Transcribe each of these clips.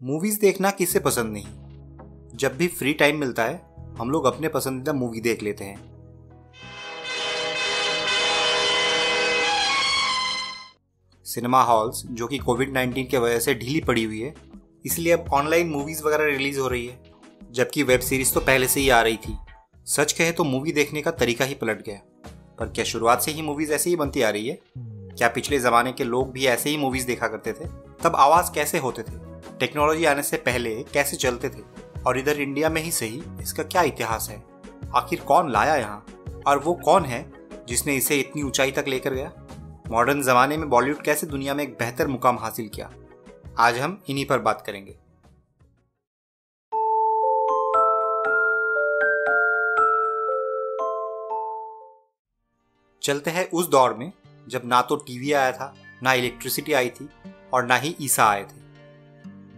Movies देखना किसे पसंद नहीं। जब भी फ्री टाइम मिलता है हम लोग अपने पसंदीदा मूवी देख लेते हैं। सिनेमा हॉल्स जो कि कोविड-19 के वजह से ढीली पड़ी हुई है, इसलिए अब ऑनलाइन मूवीज वगैरह रिलीज हो रही है, जबकि वेब सीरीज तो पहले से ही आ रही थी। सच कहे तो मूवी देखने का तरीका ही पलट गया। पर क्या शुरुआत से ही मूवीज ऐसे ही बनती आ रही है? क्या पिछले जमाने के लोग भी ऐसे ही मूवीज देखा करते थे? तब आवाज कैसे होते थे? टेक्नोलॉजी आने से पहले कैसे चलते थे? और इधर इंडिया में ही सही इसका क्या इतिहास है? आखिर कौन लाया यहाँ, और वो कौन है जिसने इसे इतनी ऊंचाई तक लेकर गया? मॉडर्न जमाने में बॉलीवुड कैसे दुनिया में एक बेहतर मुकाम हासिल किया? आज हम इन्हीं पर बात करेंगे। चलते हैं उस दौर में जब ना तो टीवी आया था, ना इलेक्ट्रिसिटी आई थी और ना ही ईसा आए थे।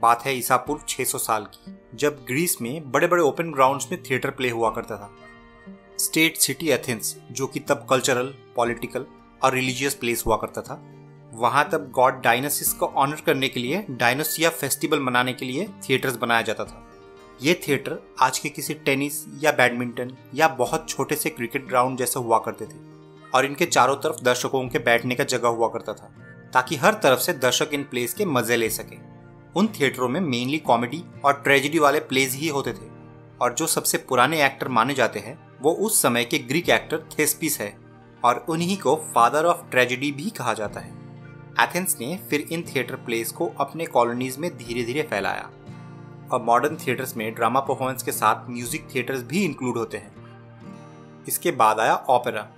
बात है ईसा पूर्व 600 साल की, जब ग्रीस में बड़े बड़े ओपन ग्राउंड्स में थिएटर प्ले हुआ करता था। स्टेट सिटी एथेंस, जो कि तब कल्चरल, पॉलिटिकल और रिलीजियस प्लेस हुआ करता था, वहां तब गॉड डायनासिस को ऑनर करने के लिए डायनोसिया फेस्टिवल मनाने के लिए थिएटर्स बनाया जाता था। ये थिएटर आज के किसी टेनिस या बैडमिंटन या बहुत छोटे से क्रिकेट ग्राउंड जैसे हुआ करते थे, और इनके चारों तरफ दर्शकों के बैठने का जगह हुआ करता था, ताकि हर तरफ से दर्शक इन प्लेस के मजे ले सके। उन थिएटरों में मेनली कॉमेडी और ट्रेजेडी वाले प्लेस ही होते थे, और जो सबसे पुराने एक्टर माने जाते हैं वो उस समय के ग्रीक एक्टर थेस्पिस है, और उन्हीं को फादर ऑफ ट्रेजेडी भी कहा जाता है। एथेंस ने फिर इन थिएटर प्लेस को अपने कॉलोनीज में धीरे धीरे फैलाया, और मॉडर्न थिएटर्स में ड्रामा परफॉर्मेंस के साथ म्यूजिक थिएटर्स भी इंक्लूड होते हैं। इसके बाद आया ओपेरा,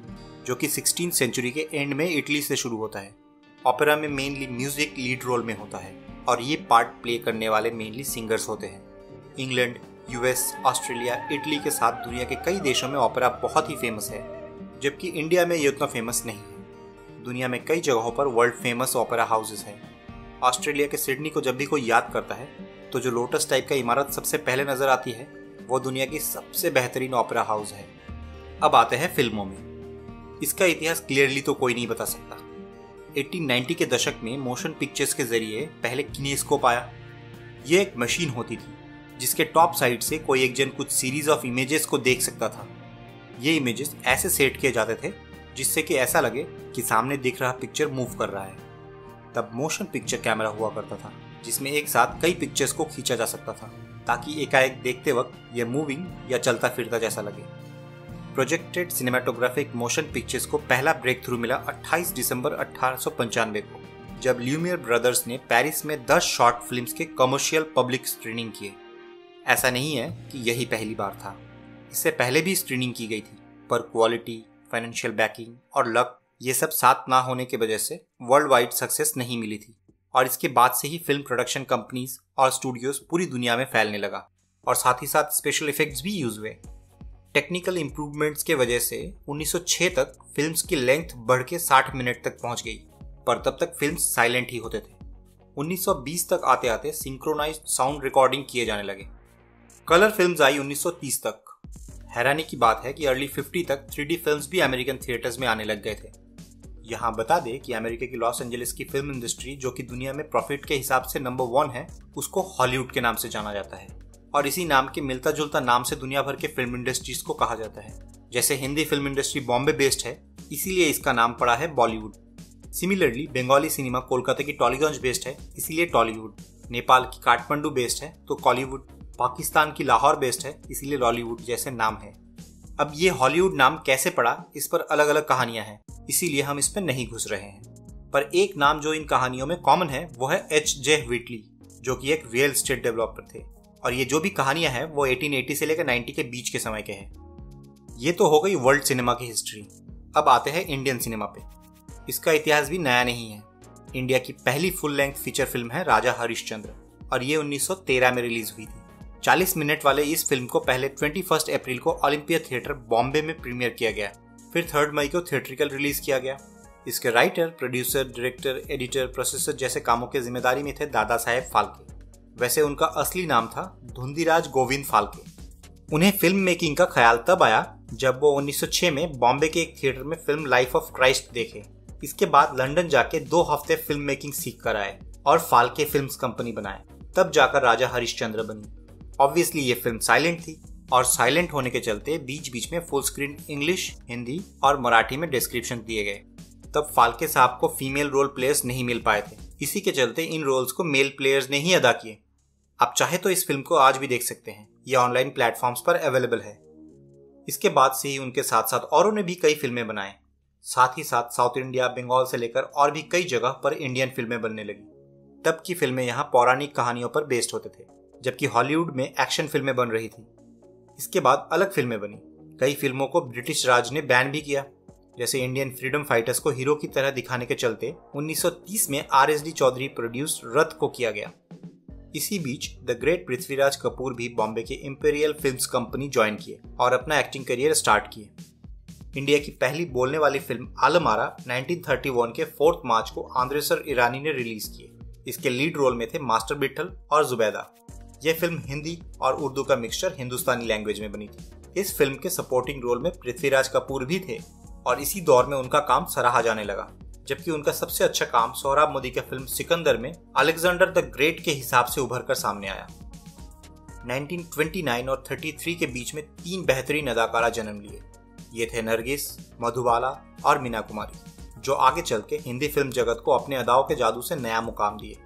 जो कि 16th सेंचुरी के एंड में इटली से शुरू होता है। ओपेरा में मेनली म्यूजिक लीड रोल में होता है, और ये पार्ट प्ले करने वाले मेनली सिंगर्स होते हैं। इंग्लैंड, यूएस, ऑस्ट्रेलिया, इटली के साथ दुनिया के कई देशों में ओपेरा बहुत ही फेमस है, जबकि इंडिया में ये उतना फेमस नहीं है। दुनिया में कई जगहों पर वर्ल्ड फेमस ओपेरा हाउसेस हैं। ऑस्ट्रेलिया के सिडनी को जब भी कोई याद करता है तो जो लोटस टाइप का इमारत सबसे पहले नजर आती है वो दुनिया की सबसे बेहतरीन ओपेरा हाउस है। अब आते हैं फिल्मों में। इसका इतिहास क्लियरली तो कोई नहीं बता सकता। 1890 के दशक में मोशन पिक्चर्स के जरिए पहले किनेस्कोप आया। ये एक मशीन होती थी जिसके टॉप साइड से कोई एक जन कुछ सीरीज ऑफ इमेजेस को देख सकता था। ये इमेजेस ऐसे सेट किए जाते थे जिससे कि ऐसा लगे कि सामने दिख रहा पिक्चर मूव कर रहा है। तब मोशन पिक्चर कैमरा हुआ करता था जिसमें एक साथ कई पिक्चर्स को खींचा जा सकता था, ताकि एकाएक देखते वक्त यह मूविंग या चलता फिरता जैसा लगे। प्रोजेक्टेड सिनेमाटोग्राफिक मोशन पिक्चर्स को पहला ब्रेक थ्रू मिला 28 दिसंबर 1895 को, जब ल्यूमियर ब्रदर्स ने पेरिस में 10 शॉर्ट फिल्म्स के कमर्शियल पब्लिक स्क्रीनिंग किए। ऐसा नहीं है कि यही पहली बार था, इससे पहले भी स्क्रीनिंग की गई थी, पर क्वालिटी, फाइनेंशियल बैकिंग और लक ये सब साथ ना होने की वजह से वर्ल्ड वाइड सक्सेस नहीं मिली थी। और इसके बाद से ही फिल्म प्रोडक्शन कंपनीज और स्टूडियोज पूरी दुनिया में फैलने लगा, और साथ ही साथ स्पेशल इफेक्ट्स भी यूज हुए। टेक्निकल इंप्रूवमेंट्स के वजह से 1906 तक फिल्म्स की लेंथ बढ़ के 60 मिनट तक पहुंच गई, पर तब तक फिल्म्स साइलेंट ही होते थे। 1920 तक आते आते सिंक्रोनाइज्ड साउंड रिकॉर्डिंग किए जाने लगे। कलर फिल्म्स आई 1930 तक। हैरानी की बात है कि अर्ली 50 तक 3D फिल्म्स भी अमेरिकन थिएटर्स में आने लग गए थे। यहाँ बता दें कि अमेरिका की लॉस एंजलिस की फिल्म इंडस्ट्री, जो कि दुनिया में प्रॉफिट के हिसाब से नंबर 1 है, उसको हॉलीवुड के नाम से जाना जाता है, और इसी नाम के मिलता जुलता नाम से दुनिया भर के फिल्म इंडस्ट्रीज को कहा जाता है। जैसे Hindi film industry Bombay based है, इसीलिए इसका नाम पड़ा है बॉलीवुड। सिमिलरली बंगाली सिनेमा कोलकाता की टॉलीगंज बेस्ड है, इसीलिए टॉलीवुड। नेपाल की काठमांडू बेस्ड है तो कॉलीवुड। पाकिस्तान की लाहौर बेस्ड है, इसीलिए लॉलीवुड जैसे नाम है। अब ये हॉलीवुड नाम कैसे पड़ा, इस पर अलग अलग कहानियां हैं, इसीलिए हम इस पर नहीं घुस रहे हैं। पर एक नाम जो इन कहानियों में कॉमन है वो है H.J. व्हिटली, जो कि एक रियल एस्टेट डेवलपर थे, और ये जो भी कहानियां हैं वो 1880 से लेकर 90 के बीच के समय के हैं। ये तो हो गई वर्ल्ड सिनेमा की हिस्ट्री। अब आते हैं इंडियन सिनेमा पे। इसका इतिहास भी नया नहीं है। इंडिया की पहली फुल लेंथ फीचर फिल्म है राजा हरिश्चंद्र, और ये 1913 में रिलीज हुई थी। 40 मिनट वाले इस फिल्म को पहले 21 अप्रैल को ओलंपिया थिएटर बॉम्बे में प्रीमियर किया गया, फिर 3 मई को थिएट्रिकल रिलीज किया गया। इसके writer, producer, director, editor, processor जैसे कामों की जिम्मेदारी में थे दादा साहेब फाल्के। वैसे उनका असली नाम था धुंधीराज गोविंद फाल्के। उन्हें फिल्म मेकिंग का ख्याल तब आया जब वो 1906 में बॉम्बे के एक थिएटर में फिल्म लाइफ ऑफ क्राइस्ट देखे। इसके बाद लंदन जाके 2 हफ्ते फिल्म मेकिंग सीख कर आए और फाल्के फिल्म्स कंपनी बनाए। तब जाकर राजा हरिश्चंद्र बनी। ऑब्वियसली ये फिल्म साइलेंट थी और साइलेंट होने के चलते बीच बीच में फुल स्क्रीन इंग्लिश, हिंदी और मराठी में डिस्क्रिप्शन दिए गए। तब फाल्के साहब को फीमेल रोल प्लेयर्स नहीं मिल पाए थे, इसी के चलते इन रोल्स को मेल प्लेयर्स ने ही अदा किए। आप चाहे तो इस फिल्म को आज भी देख सकते हैं, ये ऑनलाइन प्लेटफॉर्म्स पर अवेलेबल है। इसके बाद से ही उनके साथ साथ औरों ने भी कई फिल्में बनाए। साथ ही साथ साउथ इंडिया, बंगाल से लेकर और भी कई जगह पर इंडियन फिल्में बनने लगी। तब की फिल्में यहाँ पौराणिक कहानियों पर बेस्ड होते थे, जबकि हॉलीवुड में एक्शन फिल्में बन रही थी। इसके बाद अलग फिल्में बनी। कई फिल्मों को ब्रिटिश राज ने बैन भी किया, जैसे इंडियन फ्रीडम फाइटर्स को हीरो की तरह दिखाने के चलते 1930 में RSD चौधरी प्रोड्यूस्ड रथ को किया गया। इसी बीच द ग्रेट पृथ्वीराज कपूर भी बॉम्बे के इंपीरियल फिल्म्स कंपनी ज्वाइन किए और अपना एक्टिंग करियर स्टार्ट किए। इंडिया की पहली बोलने वाली फिल्म आलम आरा 1931 के 4 मार्च को आंद्रेसर ईरानी ने रिलीज की। इसके लीड रोल में थे मास्टर बिट्ठल और जुबैदा। यह फिल्म हिंदी और उर्दू का मिक्सचर हिंदुस्तानी लैंग्वेज में बनी थी। इस फिल्म के सपोर्टिंग रोल में पृथ्वीराज कपूर भी थे और इसी दौर में उनका काम सराहा जाने लगा, जबकि उनका सबसे अच्छा काम सोहराब मोदी की फिल्म सिकंदर में अलेक्जेंडर द ग्रेट के हिसाब से उभर कर सामने आया। 1929 और 33 के बीच में 3 बेहतरीन अदाकारा जन्म लिए। ये थे नरगिस, मधुबाला और मीना कुमारी, जो आगे चल के हिंदी फिल्म जगत को अपने अदाओं के जादू से नया मुकाम दिए।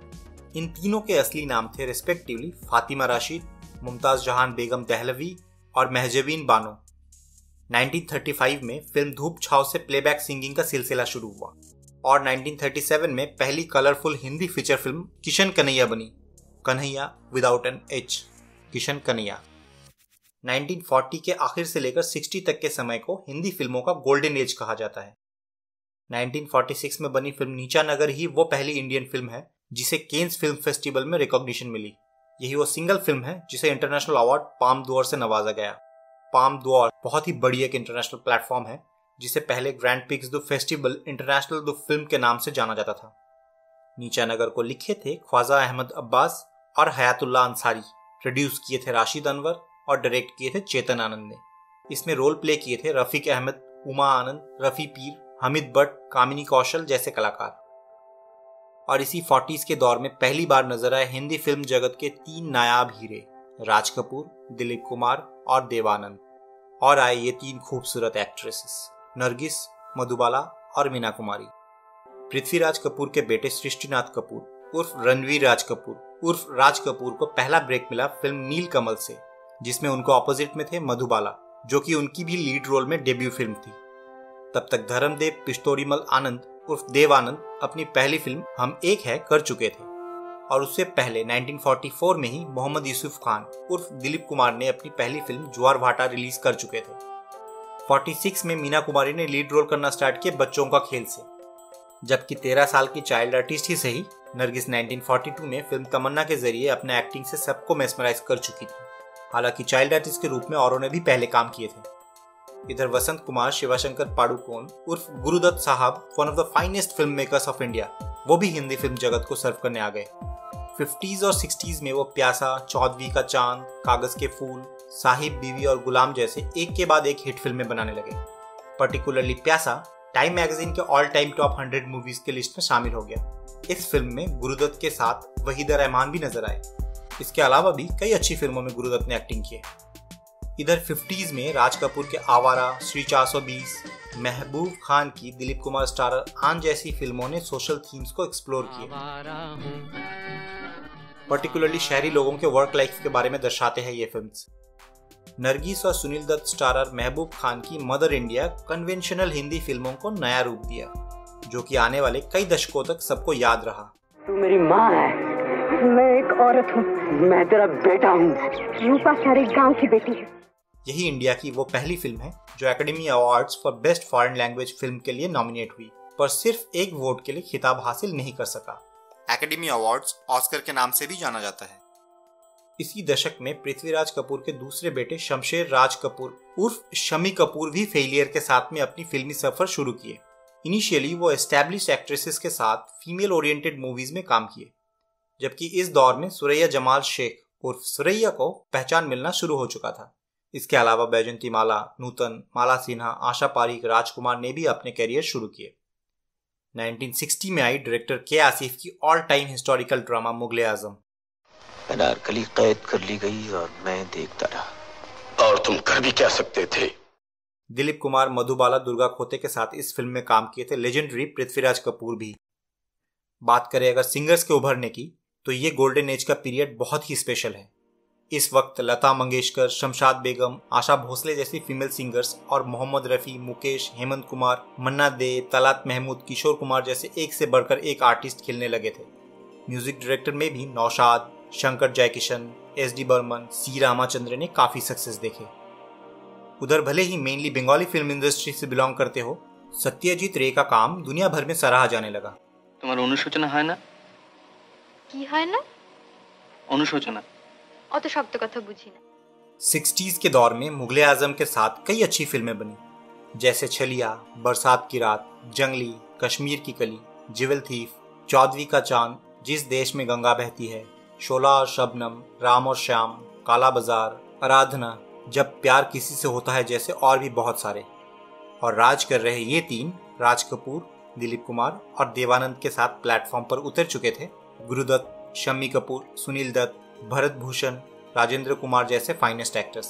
इन तीनों के असली नाम थे रिस्पेक्टिवली फातिमा राशिद, मुमताज जहान बेगम दहलवी और महजबीन बानो। 1935 में फिल्म धूप छाव से प्लेबैक सिंगिंग का सिलसिला शुरू हुआ और 1937 में पहली colourful Hindi feature film Kishan Kanhaiya बनी। Kanhaiya without an H, Kishan Kanhaiya. 1940 के आखिर से लेकर 60 तक के समय को हिंदी फिल्मों का गोल्डन एज कहा जाता है। 1946 में बनी फिल्म नीचा नगर ही वो पहली इंडियन फिल्म है जिसे केन्स फिल्म फेस्टिवल में रिकॉग्निशन मिली। यही वो सिंगल फिल्म है जिसे इंटरनेशनल अवार्ड पाम d'Or से नवाजा गया। पाम d'Or बहुत ही बड़ी एक इंटरनेशनल प्लेटफॉर्म है जिसे पहले grand pics the festival international the film के नाम से जाना जाता था। नीचा नगर को लिखे थे ख्वाजा अहमद अब्बास और हयातुल्लाह अंसारी, प्रोड्यूस किए थे राशिद अनवर और डायरेक्ट किए थे चेतन आनंद ने। इसमें रोल प्ले किए थे रफीक अहमद, उमा आनंद, रफी पीर, हमिद भट्ट, कामिनी कौशल जैसे कलाकार। और इसी 40s के दौर में पहली बार नजर आए हिंदी फिल्म जगत के 3 नायाब हीरे, राज कपूर, दिलीप कुमार और देवानंद। और आए ये 3 खूबसूरत एक्ट्रेसेस, नरगिस, मधुबाला और मीना कुमारी। पृथ्वीराज कपूर के बेटे सृष्टिनाथ कपूर उर्फ रणवीर राज कपूर उर्फ राज कपूर को पहला ब्रेक मिला फिल्म नील कमल से, जिसमें उनको ऑपोजिट में थे मधुबाला, जो कि उनकी भी लीड रोल में डेब्यू फिल्म थी। तब तक धर्मदेव पिस्तोरीमल आनंद उर्फ देवानंद अपनी पहली फिल्म हम एक है कर चुके थे और उससे पहले 1944 में ही मोहम्मद यूसुफ खान उर्फ दिलीप कुमार ने अपनी पहली फिल्म ज्वार भाटा रिलीज कर चुके थे। 46 में मीना कुमारी ने लीड रोल करना स्टार्ट किया बच्चों का खेल से, जबकि 13 साल की चाइल्ड आर्टिस्ट ही सही नरगिस 1942 में फिल्म तमन्ना के जरिए अपने एक्टिंग से सबको मेस्मराइज कर चुकी थी। हालांकि चाइल्ड आर्टिस्ट के रूप में औरों ने भी पहले काम किए थे। इधर वसंत कुमार शिवाशंकर पाडुकोन उर्फ गुरुदत्त साहब, one of the finest film makers of India, वो भी हिंदी फिल्म जगत को सर्व करने आ गए। 50s और 60s में वो प्यासा, चौदवी का चांद, कागज के फूल, साहिब बीवी और गुलाम जैसे एक के बाद एक हिट फिल्में बनाने लगे। पर्टिकुलरली प्यासा टाइम मैगजीन के ऑल टाइम टॉप 100 मूवीज के लिस्ट में शामिल हो गया। इस फिल्म में गुरुदत्त के साथ वहीदा रहमान भी नजर आए। इसके अलावा भी कई अच्छी फिल्मों में गुरुदत्त ने एक्टिंग की। इधर 50s में राज कपूर के आवारा, श्री 420, महबूब खान की दिलीप कुमार स्टारर आन जैसी फिल्मों ने सोशल थीम्स को एक्सप्लोर किया। पर्टिकुलरली शहरी लोगों के वर्क लाइफ के बारे में दर्शाते हैं ये फिल्म्स। नरगिस और सुनील दत्त स्टारर महबूब खान की मदर इंडिया कन्वेंशनल हिंदी फिल्मों को नया रूप दिया, जो कि आने वाले कई दशकों तक सबको याद रहा। तू मेरी माँ है, मैं एक औरत हूँ, मैं तेरा बेटा हूँ, रूपा सारे गांव की बेटी है। यही इंडिया की वो पहली फिल्म है जो academy awards for best foreign language film के लिए नॉमिनेट हुई, पर सिर्फ एक वोट के लिए खिताब हासिल नहीं कर सका। एकेडमी अवार्ड्स ऑस्कर के नाम से भी जाना जाता है। इसी दशक में पृथ्वीराज कपूर के दूसरे बेटे शमशेर राज कपूर उर्फ शमी कपूर भी फेलियर के साथ में अपनी फिल्मी सफर शुरू किए। इनिशियली वो एस्टैब्लिश्ड एक्ट्रेसेस के साथ फीमेल ओरिएंटेड मूवीज में काम किए, जबकि इस दौर में सुरैया जमाल शेख उर्फ सुरैया को पहचान मिलना शुरू हो चुका था। इसके अलावा बैजंती माला, नूतन, माला सिन्हा, आशा पारीक, राजकुमार ने भी अपने करियर शुरू किए। 1960 में आई डायरेक्टर के आसिफ की all time historical drama Mughal e आजम। अनारकली कैद कर ली गई और मैं देखता रहा। और तुम कर भी क्या सकते थे? दिलीप कुमार, मधुबाला, दुर्गा खोते के साथ इस फिल्म में काम किए थे लेजेंडरी पृथ्वीराज कपूर भी। बात करें अगर सिंगर्स के उभरने की, तो ये गोल्डन एज का पीरियड बहुत ही स्पेशल है। इस वक्त लता मंगेशकर, शमशाद बेगम, आशा भोसले जैसी फीमेल सिंगर्स और मोहम्मद रफ़ी, मुकेश, हेमंत कुमार, मन्ना दे, तलात महमूद, किशोर कुमार जैसे एक से बढ़कर एक आर्टिस्ट खिलने लगे थे। म्यूजिक डायरेक्टर में भी नौशाद, शंकर जयकिशन, एस.डी. बर्मन, सी रामाचंद्र ने काफ़ी सक्सेस देखे। उधर भले ही मेनली बंगाली फिल्म इंडस्ट्री से बिलोंग करते हो, सत्यजीत रे का काम दुनिया भर में सराहा जाने लगा। तुम्हारा अनुशोचना है ना? की है ना? अनुशोचना অত শক্ত কথা বুঝি না। 60s के दौर में मुगले आजम के साथ कई अच्छी फिल्में बनी, जैसे छलिया, बरसात की रात, जंगली, कश्मीर की कली, जिवल थीफ, चौदवी का चांद, जिस देश में गंगा बहती है, शोला और शबनम, राम और श्याम, काला बाजार, आराधना, जब प्यार किसी से होता है जैसे और भी बहुत सारे। और राज कर रहे ये तीन, राज कपूर, दिलीप कुमार और देवानंद के साथ प्लेटफॉर्म पर उतर चुके थे गुरुदत्त, शम्मी कपूर, सुनील दत्त, भरत भूषण, राजेंद्र कुमार जैसे फाइनेस्ट एक्टर्स।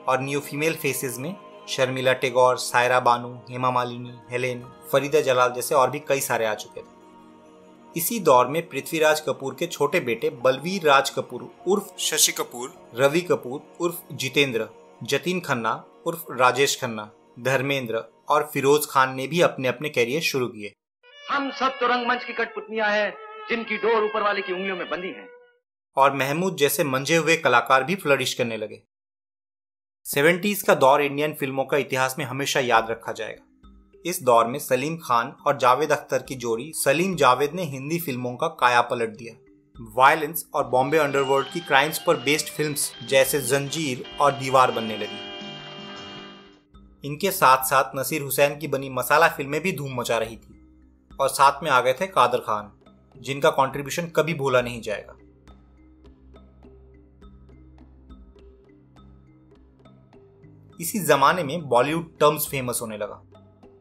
और न्यू फीमेल फेसेस में शर्मिला टैगोर, सायरा बानू, हेमा मालिनी, हेलेन, फरीदा जलाल जैसे और भी कई सारे आ चुके थे। इसी दौर में पृथ्वीराज कपूर के छोटे बेटे बलवीर राज कपूर उर्फ शशि कपूर, रवि कपूर उर्फ जितेंद्र, जतिन खन्ना उर्फ राजेश खन्ना, धर्मेंद्र और फिरोज खान ने भी अपने अपने कैरियर शुरू किए। हम सब तो रंगमंच की कठपुतलियां हैं जिनकी डोर ऊपर वाले की उंगलियों में बंधी है। और महमूद जैसे मंजे हुए कलाकार भी फ्लरिश करने लगे। 70s का दौर इंडियन फिल्मों का इतिहास में हमेशा याद रखा जाएगा। इस दौर में सलीम खान और जावेद अख्तर की जोड़ी सलीम जावेद ने हिंदी फिल्मों का काया पलट दिया। वायलेंस और बॉम्बे अंडरवर्ल्ड की क्राइम्स पर बेस्ड फिल्म्स जैसे जंजीर और दीवार बनने लगी। इनके साथ साथ नसीर हुसैन की बनी मसाला फिल्में भी धूम मचा रही थी। और साथ में आ गए थे कादर खान, जिनका कंट्रीब्यूशन कभी भूला नहीं जाएगा। इसी जमाने में बॉलीवुड टर्म्स फेमस होने लगा।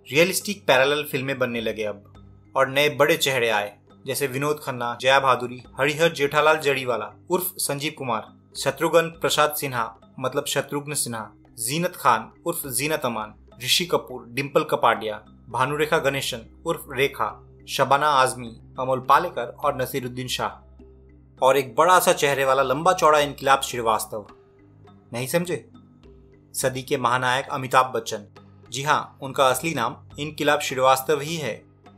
रियलिस्टिक पैरेलल फिल्में बनने लगे अब, और नए बड़े चेहरे आए जैसे विनोद खन्ना, जया भादुरी, हरिहर जेठालाल जड़ीवाला उर्फ संजीव कुमार, शत्रुघ्न प्रसाद सिन्हा मतलब शत्रुघ्न सिन्हा, जीनत खान उर्फ जीनत अमान, ऋषि कपूर, डिम्पल कपाडिया, भानुरेखा गणेशन उर्फ रेखा, शबाना आजमी, अमोल पालेकर और नसीरुद्दीन शाह। और एक बड़ा सा चेहरे वाला लंबा चौड़ा इनकलाब श्रीवास्तव। नहीं समझे? सदी के महानायक अमिताभ बच्चन। जी हाँ, उनका असली नाम इनकलाब श्रीवास्तव ही है।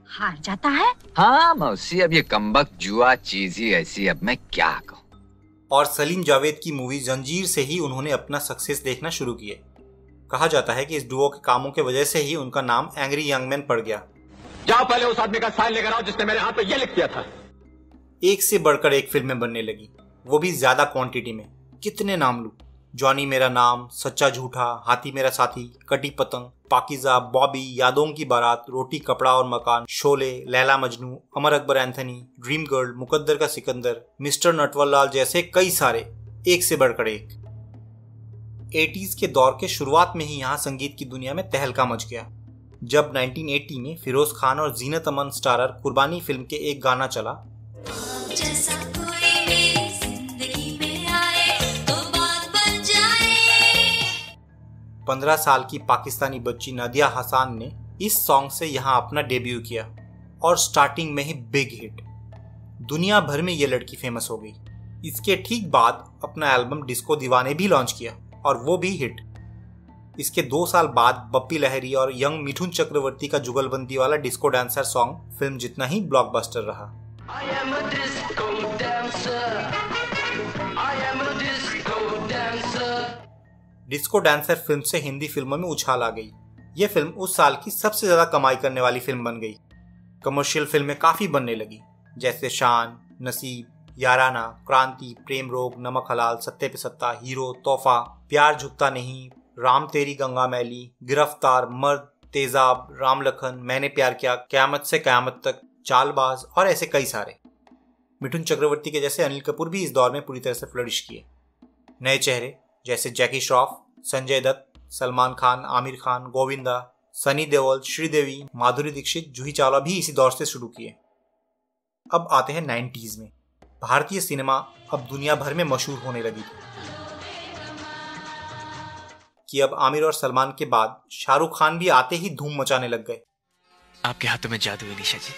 हार जाता है? हाँ मौसी, अब ये कमबख्त जुआ चीज ही ऐसी, अब मैं क्या कहूँ। और सलीम जावेद की मूवी जंजीर से ही उन्होंने अपना सक्सेस देखना शुरू किए। कहा जाता है कि इस डुओ के कामों की वजह से ही उनका नाम एंग्री यंग मैन पड़ गया। जाओ पहले उस आदमी का साइन लेकर आओ जिसने मेरे हाथ पे ये लिख दिया था। एक से बढ़कर एक फिल्में बनने लगी, वो भी ज्यादा क्वांटिटी में। कितने नाम लूं? जॉनी मेरा नाम, सच्चा झूठा, हाथी मेरा साथी, कटी पतंग, पाकिजा, बॉबी, यादों की बारात, रोटी कपड़ा और मकान, Sholay, Laila Majnu, Amar Akbar Anthony, dream girl, मुकद्दर का सिकंदर, मिस्टर नटवरलाल जैसे कई सारे, एक से बढ़कर एक। 80s के दौर के शुरुआत में ही यहाँ संगीत की दुनिया में तहलका मच गया, जब 1980 में फिरोज खान और जीनत अमन स्टारर कुर्बानी फिल्म के एक गाना चला, 15 साल की पाकिस्तानी बच्ची नादिया हसान ने इस सॉन्ग से यहाँ अपना डेब्यू किया और स्टार्टिंग में ही बिग हिट। दुनिया भर में ये लड़की फेमस हो गई। इसके ठीक बाद अपना एल्बम डिस्को दीवाने भी लॉन्च किया और वो भी हिट। इसके 2 साल बाद बप्पी लहरी और यंग मिठुन चक्रवर्ती का जुगलबंदी वाला डिस्को डांसर सॉन्ग फिल्म जितना ही ब्लॉकबस्टर रहा। डिस्को डांसर फिल्म से हिंदी फिल्मों में उछाल आ गई। यह फिल्म उस साल की सबसे ज्यादा कमाई करने वाली फिल्म बन गई। कमर्शियल फिल्में काफी बनने लगी, जैसे शान, नसीब, याराना, क्रांति, प्रेम रोग, नमक हलाल, सत्ते पे सत्ता, हीरो, तोहफा, प्यार झुकता नहीं, राम तेरी गंगा मैली, गिरफ्तार, मर्द, तेजाब, राम लखन, मैंने प्यार किया, क़यामत से क़यामत तक, चालबाज और ऐसे कई सारे। मिठुन चक्रवर्ती के जैसे अनिल कपूर भी इस दौर में पूरी तरह से फ्लरिश किए। नए चेहरे जैसे जैकी श्रॉफ, संजय दत्त, सलमान खान, आमिर खान, गोविंदा, सनी देओल, श्रीदेवी, माधुरी दीक्षित, जूही चावला भी इसी दौर से शुरू किए। अब आते हैं 90s में। भारतीय सिनेमा अब दुनिया भर में मशहूर होने लगी थी कि अब आमिर और सलमान के बाद शाहरुख खान भी आते ही धूम मचाने लग गए। आपके हाथों में जादू है निशा जी।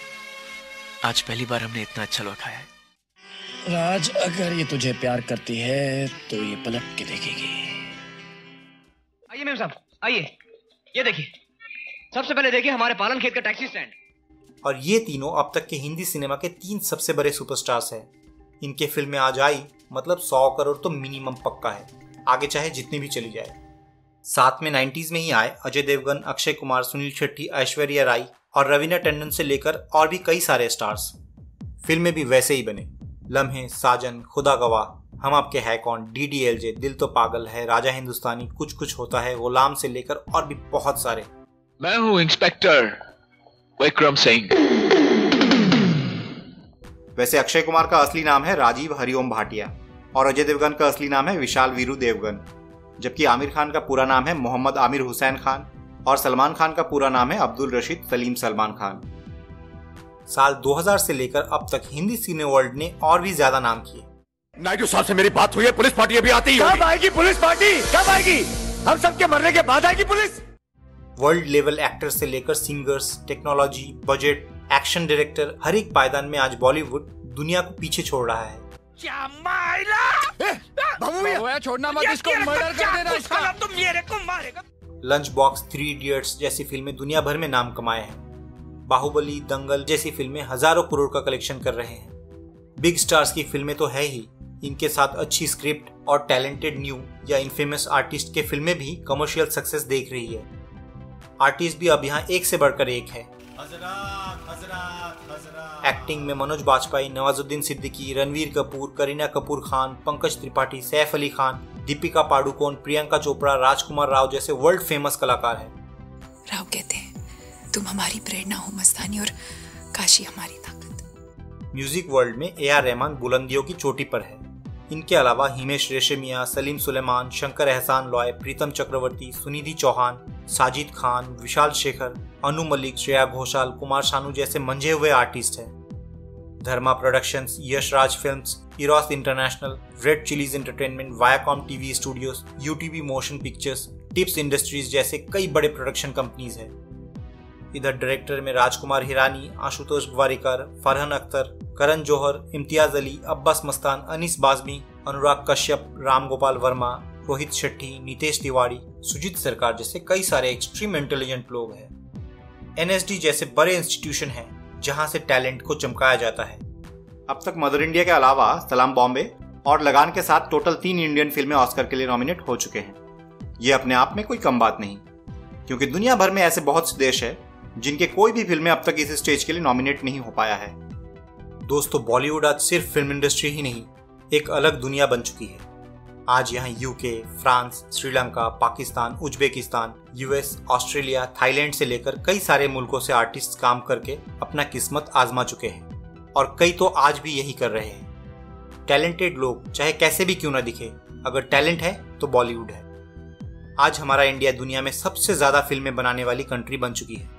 आज पहली बार हमने इतना अच्छा हलवा खाया है। राज, अगर ये तुझे प्यार करती है तो ये पलट के देखेगी। आइए मेम साहब, आइए, ये देखिए, सबसे पहले देखिए हमारे पालन खेत का टैक्सी स्टैंड। और ये तीनों अब तक के हिंदी सिनेमा के 3 सबसे बड़े सुपरस्टार्स हैं। इनके फिल्में आज आई मतलब 100 करोड़ तो मिनिमम पक्का है, आगे चाहे जितनी भी चली जाए। साथ में 90s में ही आए अजय देवगन, अक्षय कुमार, सुनील शेट्टी, ऐश्वर्या राय और रवीना टंडन से लेकर और भी कई सारे स्टार्स। फिल्में भी वैसे ही बने, लम्हे, साजन, खुदा गवाह, हम आपके है कौन, DDLJ, दिल तो पागल है, राजा हिंदुस्तानी, कुछ कुछ होता है, गुलाम से लेकर और भी बहुत सारे। मैं हूँ इंस्पेक्टर विक्रम सिंह। वैसे अक्षय कुमार का असली नाम है राजीव हरिओम भाटिया और अजय देवगन का असली नाम है विशाल वीरू देवगन, जबकि आमिर खान का पूरा नाम है मोहम्मद आमिर हुसैन खान और सलमान खान का पूरा नाम है अब्दुल रशीद सलीम सलमान खान। साल 2000 से लेकर अब तक हिंदी सिने वर्ल्ड ने और भी ज्यादा नाम किए। नायडू साहब से मेरी बात हुई है, पुलिस पार्टी अभी आती है। कब आएगी पुलिस पार्टी? कब आएगी? हम सबके मरने के बाद आएगी पुलिस। वर्ल्ड लेवल एक्टर से लेकर singers, technology, budget, action director, हर एक पायदान में आज बॉलीवुड दुनिया को पीछे छोड़ रहा है। छोड़ना मत इसको, मर्डर कर देना इसका। तुम मेरे को मारेगा। लंच बॉक्स, 3 इडियट्स जैसी फिल्में दुनिया भर में नाम कमाए हैं। बाहुबली, दंगल जैसी फिल्में हजारों करोड़ का कलेक्शन कर रहे हैं। बिग स्टार्स की फिल्में तो है ही, इनके साथ अच्छी स्क्रिप्ट और टैलेंटेड न्यू या इनफेमस आर्टिस्ट के फिल्में भी कमर्शियल सक्सेस देख रही है। आर्टिस्ट भी अब यहाँ एक से बढ़कर एक है। एक्टिंग में मनोज बाजपेयी, नवाजुद्दीन सिद्दीकी, रणवीर कपूर, करीना कपूर खान, पंकज त्रिपाठी, सैफ अली खान, दीपिका पाडुकोन, प्रियंका चोपड़ा, राजकुमार राव जैसे वर्ल्ड फेमस कलाकार हैं। राव कहते हैं तुम हमारी प्रेरणा हो मस्तानी और काशी हमारी ताकत। म्यूजिक वर्ल्ड में AR रहमान बुलंदियों की चोटी पर है। इनके अलावा हिमेश रेशमिया, सलीम सुलेमान, शंकर एहसान लॉय, प्रीतम चक्रवर्ती, सुनिधि चौहान, साजिद खान, विशाल शेखर, अनु मलिक, श्रेया घोषाल, कुमार शानू जैसे मंझे हुए आर्टिस्ट हैं। Dharma productions, Yash Raj films, Eros international, Red Chillies entertainment, Viacom TV studios, UTV motion pictures, Tips industries जैसे कई बड़े प्रोडक्शन कंपनीज हैं। इधर डायरेक्टर में राजकुमार हिरानी, आशुतोष ग्वारिकर, फरहान अख्तर, करण जौहर, इम्तियाज अली, अब्बास मस्तान, अनीस बाज़मी, अनुराग कश्यप, राम गोपाल वर्मा, रोहित शेट्टी, नितेश तिवारी, सुजीत सरकार जैसे कई सारे एक्सट्रीम इंटेलिजेंट लोग हैं। NSD जैसे बड़े इंस्टीट्यूशन हैं जहां से टैलेंट को चमकाया जाता है। अब तक मदर इंडिया के अलावा सलाम बॉम्बे और लगान के साथ टोटल 3 इंडियन फिल्में ऑस्कर के लिए नॉमिनेट हो चुके हैं। ये अपने आप में कोई कम बात नहीं, क्योंकि दुनिया भर में ऐसे बहुत से देश हैं जिनके कोई भी फिल्में अब तक इस स्टेज के लिए नॉमिनेट नहीं हो पाया है। दोस्तों, बॉलीवुड आज सिर्फ फिल्म इंडस्ट्री ही नहीं, एक अलग दुनिया बन चुकी है। आज यहाँ UK, France, Sri Lanka, Pakistan, Uzbekistan, US, Australia, Thailand से लेकर कई सारे मुल्कों से आर्टिस्ट काम करके अपना किस्मत आजमा चुके हैं और कई तो आज भी यही कर रहे हैं। टैलेंटेड लोग चाहे कैसे भी क्यों ना दिखे, अगर टैलेंट है तो बॉलीवुड है। आज हमारा इंडिया दुनिया में सबसे ज्यादा फिल्में बनाने वाली कंट्री बन चुकी है।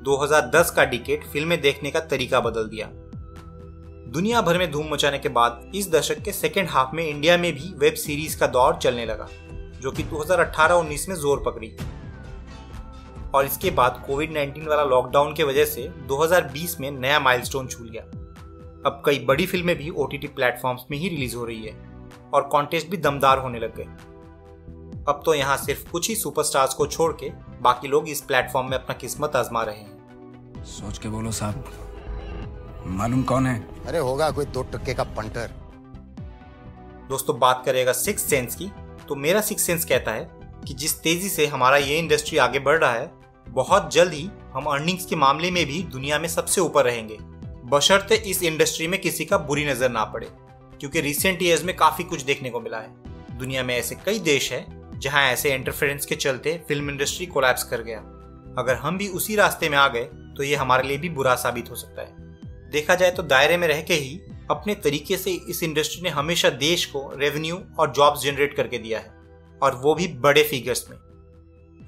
2010 का डिकेड फिल्में देखने का तरीका बदल दिया। दुनिया भर में धूम मचाने के बाद इस दशक के सेकेंड हाफ में इंडिया में भी वेब सीरीज का दौर चलने लगा, जो कि 2018-19 में जोर पकड़ी और इसके बाद कोविड-19 वाला लॉकडाउन के वजह से 2020 में नया माइलस्टोन छू लिया। अब कई बड़ी फिल्में भी OTT प्लेटफॉर्म्स में ही रिलीज हो रही है और कॉन्टेस्ट भी दमदार होने लग गए। अब तो यहाँ सिर्फ कुछ ही सुपरस्टार्स को छोड़ के बाकी लोग इस प्लेटफॉर्म में अपना किस्मत आजमा रहे हैं। सोच के बोलो साहब, मालूम कौन है? अरे होगा कोई 2 टक्के का पंटर। दोस्तों, बात करेगा सिक्स सेंस की, तो मेरा सिक्स सेंस कहता है कि जिस तेजी से हमारा ये इंडस्ट्री आगे बढ़ रहा है, बहुत जल्द ही हम अर्निंग्स के मामले में भी दुनिया में सबसे ऊपर रहेंगे, बशर्ते इस इंडस्ट्री में किसी का बुरी नजर ना पड़े। क्योंकि रिसेंट ईयर्स में काफी कुछ देखने को मिला है। दुनिया में ऐसे कई देश हैं जहां ऐसे इंटरफेरेंस के चलते फिल्म इंडस्ट्री कोलैप्स कर गया। अगर हम भी उसी रास्ते में आ गए तो ये हमारे लिए भी बुरा साबित हो सकता है। देखा जाए तो दायरे में रह के ही अपने तरीके से इस इंडस्ट्री ने हमेशा देश को रेवेन्यू और जॉब्स जनरेट करके दिया है, और वो भी बड़े फिगर्स में।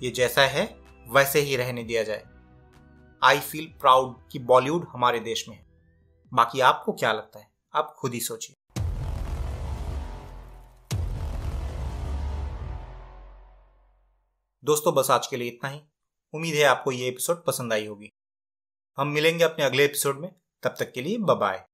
ये जैसा है वैसे ही रहने दिया जाए। आई फील प्राउड कि बॉलीवुड हमारे देश में है। बाकी आपको क्या लगता है? आप खुद ही सोचिए। दोस्तों बस आज के लिए इतना ही। उम्मीद है आपको ये एपिसोड पसंद आई होगी। हम मिलेंगे अपने अगले एपिसोड में, तब तक के लिए बाय बाय।